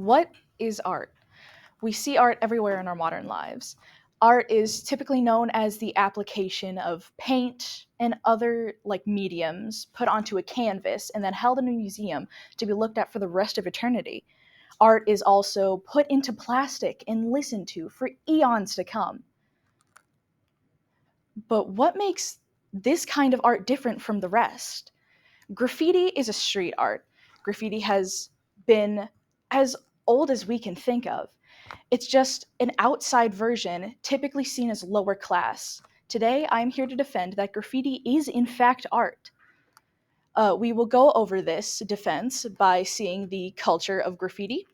What is art? We see art everywhere in our modern lives. Art is typically known as the application of paint and other mediums put onto a canvas and then held in a museum to be looked at for the rest of eternity. Art is also put into plastic and listened to for eons to come. But what makes this kind of art different from the rest? Graffiti is a street art. Graffiti has been as old as we can think of. It's just an outside version, typically seen as lower class. Today, I'm here to defend that graffiti is, in fact, art. We will go over this defense by seeing the culture of graffiti,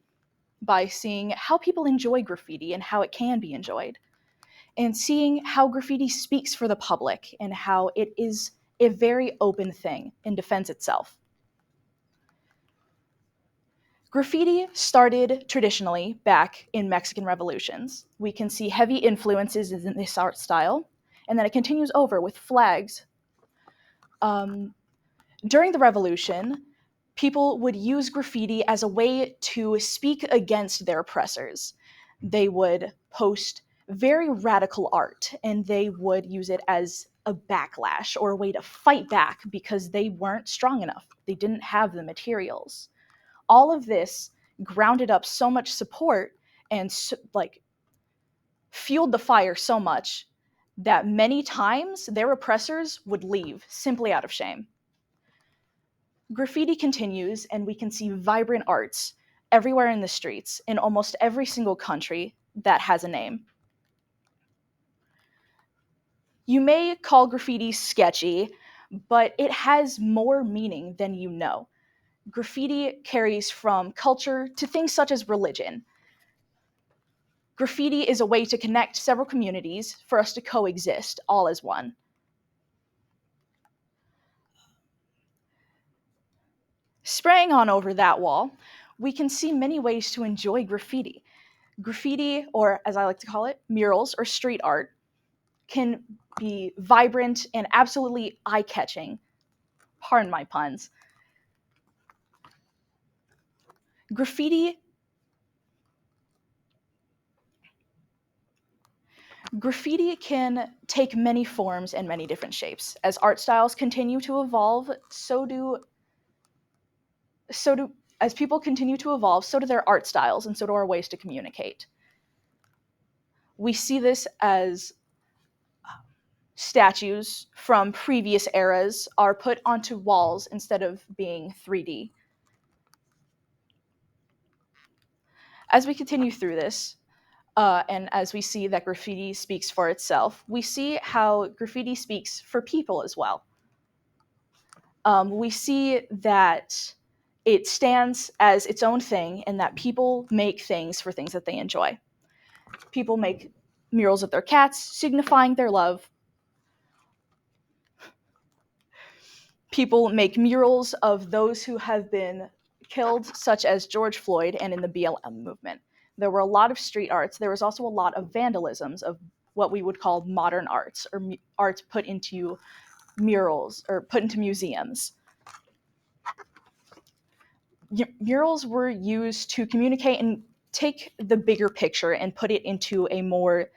by seeing how people enjoy graffiti and how it can be enjoyed, and seeing how graffiti speaks for the public and how it is a very open thing and defends itself. Graffiti started traditionally back in Mexican revolutions. We can see heavy influences in this art style, and then it continues over with flags. Um, During the revolution, people would use graffiti as a way to speak against their oppressors. They would post very radical art, and they would use it as a backlash or a way to fight back because they weren't strong enough. They didn't have the materials. All of this grounded up so much support and fueled the fire so much that many times their oppressors would leave simply out of shame. Graffiti continues, and we can see vibrant arts everywhere in the streets in almost every single country that has a name. You may call graffiti sketchy, but it has more meaning than you know. Graffiti carries from culture to things such as religion. Graffiti is a way to connect several communities for us to coexist all as one. Spraying on over that wall, we can see many ways to enjoy graffiti. Graffiti, or as I like to call it, murals or street art, can be vibrant and absolutely eye-catching. Pardon my puns. Graffiti Graffiti can take many forms and many different shapes. As art styles continue to evolve, so do as people continue to evolve, so do their art styles and so do our ways to communicate. We see this as statues from previous eras are put onto walls instead of being 3D. As we continue through this, and as we see that graffiti speaks for itself, we see how graffiti speaks for people as well. We see that it stands as its own thing and that people make things for things that they enjoy. People make murals of their cats, signifying their love. People make murals of those who have been killed, such as George Floyd and in the BLM movement. There were a lot of street arts. There was also a lot of vandalisms of what we would call modern arts, or arts put into murals or put into museums. Murals were used to communicate and take the bigger picture and put it into a more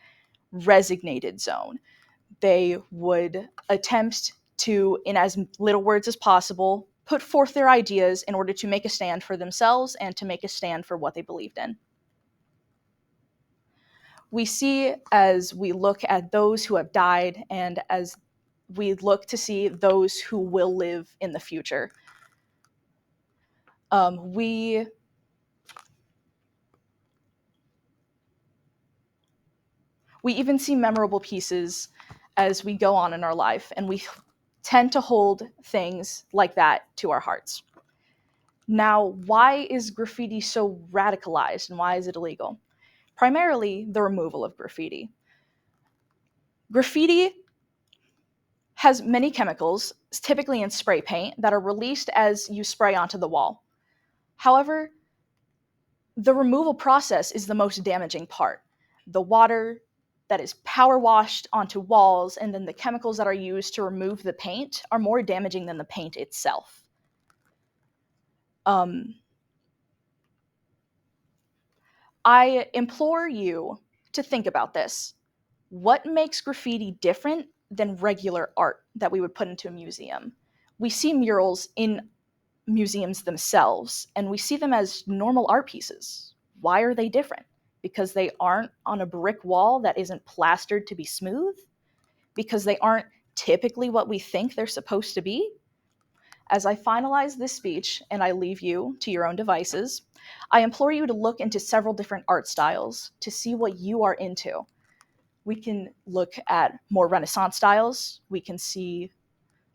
resignated zone. They would attempt to, in as little words as possible, put forth their ideas in order to make a stand for themselves and to make a stand for what they believed in. We see as we look at those who have died and as we look to see those who will live in the future. We even see memorable pieces as we go on in our life, and we tend to hold things like that to our hearts. Now, why is graffiti so radicalized and why is it illegal? Primarily, the removal of graffiti. Graffiti has many chemicals, typically in spray paint, that are released as you spray onto the wall. However, the removal process is the most damaging part. The water that is power washed onto walls and then the chemicals that are used to remove the paint are more damaging than the paint itself. I implore you to think about this. What makes graffiti different than regular art that we would put into a museum? We see murals in museums themselves, and we see them as normal art pieces. Why are they different? Because they aren't on a brick wall that isn't plastered to be smooth? Because they aren't typically what we think they're supposed to be? As I finalize this speech and I leave you to your own devices, I implore you to look into several different art styles to see what you are into. We can look at more Renaissance styles, we can see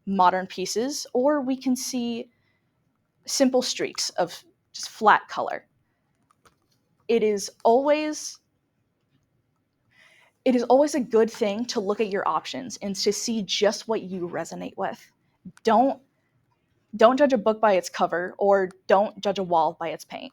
modern pieces, or we can see simple streaks of just flat color. It is always a good thing to look at your options and to see just what you resonate with. Don't judge a book by its cover, or don't judge a wall by its paint.